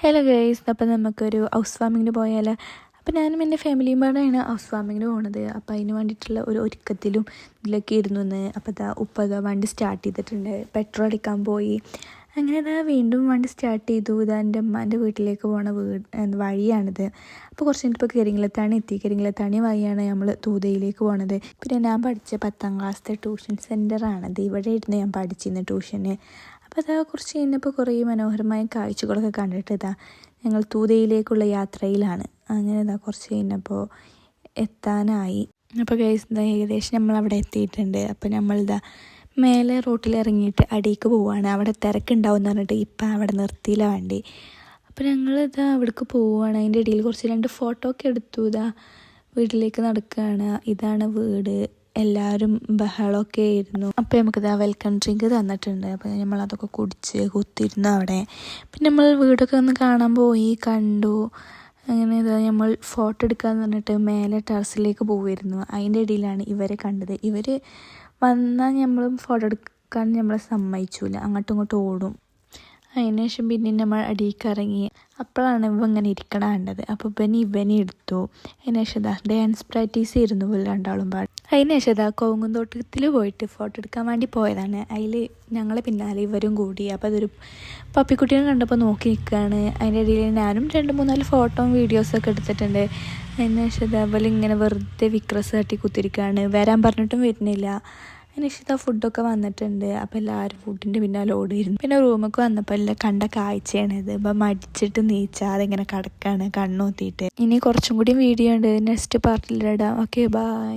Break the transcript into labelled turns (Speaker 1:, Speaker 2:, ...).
Speaker 1: Hello guys, അപ്പോൾ നമുക്കൊരു house വാമിങ്ങിന് പോയാൽ. അപ്പോൾ ഞാനും എൻ്റെ ഫാമിലിയും പാടാണ് ഹൗസ് വാമിങ്ങിന് പോകുന്നത്. അപ്പോൾ അതിന് വേണ്ടിയിട്ടുള്ള ഒരു ഒരുക്കത്തിലും ഇതിലൊക്കെ ഇരുന്നു നിന്ന്. അപ്പോൾ ഉപ്പ വണ്ടി സ്റ്റാർട്ട് ചെയ്തിട്ടുണ്ട്, പെട്രോൾ അടിക്കാൻ പോയി. അങ്ങനെ വീണ്ടും വണ്ടി സ്റ്റാർട്ട് ചെയ്തു. എൻ്റെ അമ്മാൻ്റെ വീട്ടിലേക്ക് പോണ വഴിയാണിത്. അപ്പോൾ കുറച്ച് കഴിഞ്ഞിപ്പോൾ കരിങ്കിലത്താണി എത്തി. കരിങ്കിലത്താണി വഴിയാണ് നമ്മൾ തൂതയിലേക്ക് പോണത്. പിന്നെ ഞാൻ പഠിച്ച 10ാം ക്ലാസ്സിലെ ട്യൂഷൻ സെൻ്ററാണിത്. ഇവിടെ ഇരുന്ന് ഞാൻ പഠിച്ചിരുന്നു ട്യൂഷന്. അപ്പോൾ കുറച്ച് കഴിഞ്ഞപ്പോൾ കുറേ മനോഹരമായ കാഴ്ചകളൊക്കെ കണ്ടിട്ട് ഞങ്ങൾ തൂതയിലേക്കുള്ള യാത്രയിലാണ്. അങ്ങനെ കുറച്ച് കഴിഞ്ഞപ്പോൾ എത്താനായി. അപ്പോൾ ഗൈസ് ഏകദേശം നമ്മളവിടെ എത്തിയിട്ടുണ്ട്. അപ്പോൾ നമ്മളിതാ മേലെ റോട്ടിൽ ഇറങ്ങിയിട്ട് അടിയിലേക്ക് പോവുകയാണ്. അവിടെ തിരക്കുണ്ടാവും എന്ന് പറഞ്ഞിട്ട് ഇപ്പം അവിടെ നിർത്തിയില്ല വണ്ടി. അപ്പോൾ ഞങ്ങളിതാ അവിടേക്ക് പോവുകയാണ്. അതിൻ്റെ ഇടയിൽ കുറച്ച് 2 ഫോട്ടോ ഒക്കെ എടുത്തു. വീട്ടിലേക്ക് നടക്കുകയാണ്. ഇതാണ് വീട്. എല്ലാവരും ബഹളമൊക്കെ ആയിരുന്നു. അപ്പോൾ നമുക്കിതാ വെൽക്കം ഡ്രിങ്ക് തന്നിട്ടുണ്ട്. അപ്പോൾ നമ്മളതൊക്കെ കുടിച്ച് കുത്തിരുന്നു അവിടെ. പിന്നെ നമ്മൾ വീടൊക്കെ ഒന്ന് കാണാൻ പോയി, കണ്ടു. അങ്ങനെ നമ്മൾ ഫോട്ടോ എടുക്കാമെന്ന് പറഞ്ഞിട്ട് മേലെ ടെറസിലേക്ക് പോവുമായിരുന്നു. അതിൻ്റെ ഇടയിലാണ് ഇവരെ കണ്ടത്. ഇവർ വന്നാൽ നമ്മളും ഫോട്ടോ എടുക്കാൻ നമ്മളെ സമ്മതിച്ചില്ല, അങ്ങോട്ടും ഇങ്ങോട്ടും ഓടും. അതിന് ശേഷം പിന്നെ നമ്മൾ അടിയിലേക്ക് ഇറങ്ങി. അപ്പോഴാണ് ഇങ്ങനെ ഇരിക്കണ കണ്ടത്. അപ്പോൾ ഇവനെ എടുത്തു. അതിന് ശേഷം ഡാൻസ് പ്രാക്ടീസ് ചെയ്തിരുന്നു രണ്ടാളും പാടും. അതിന് ശേഷം കവുങ്ങുന്തോട്ടത്തിൽ പോയിട്ട് ഫോട്ടോ എടുക്കാൻ വേണ്ടി പോയതാണ്. അതിൽ ഞങ്ങളെ പിന്നാലെ ഇവരും കൂടി. അപ്പോൾ അതൊരു പപ്പിക്കുട്ടീനെ കണ്ടപ്പോൾ നോക്കി നിൽക്കുകയാണ്. അതിൻ്റെ ഇടയിൽ ഞാനും 2-3-4 ഫോട്ടോയും വീഡിയോസൊക്കെ എടുത്തിട്ടുണ്ട്. അതിന് ശേഷം അതുപോലെ ഇങ്ങനെ വെറുതെ വിക്രസ് തട്ടി കുത്തിരിക്കുകയാണ്. വരാൻ പറഞ്ഞിട്ടും വരുന്നില്ല. അതിന് ശേഷം ഫുഡൊക്കെ വന്നിട്ടുണ്ട്. അപ്പോൾ എല്ലാവരും ഫുഡിൻ്റെ പിന്നാലെ ഓടിയിരുന്നു. പിന്നെ റൂമൊക്കെ വന്നപ്പോൾ എല്ലാം കണ്ട കാഴ്ചയാണിത്. ഇപ്പം മടിച്ചിട്ട് നീച്ചാതെ ഇങ്ങനെ കിടക്കുകയാണ് കണ്ണൂത്തിയിട്ട്. ഇനി കുറച്ചും കൂടി വീഡിയോ ഉണ്ട്, നെക്സ്റ്റ് പാർട്ടിലിടാം. Okay, by.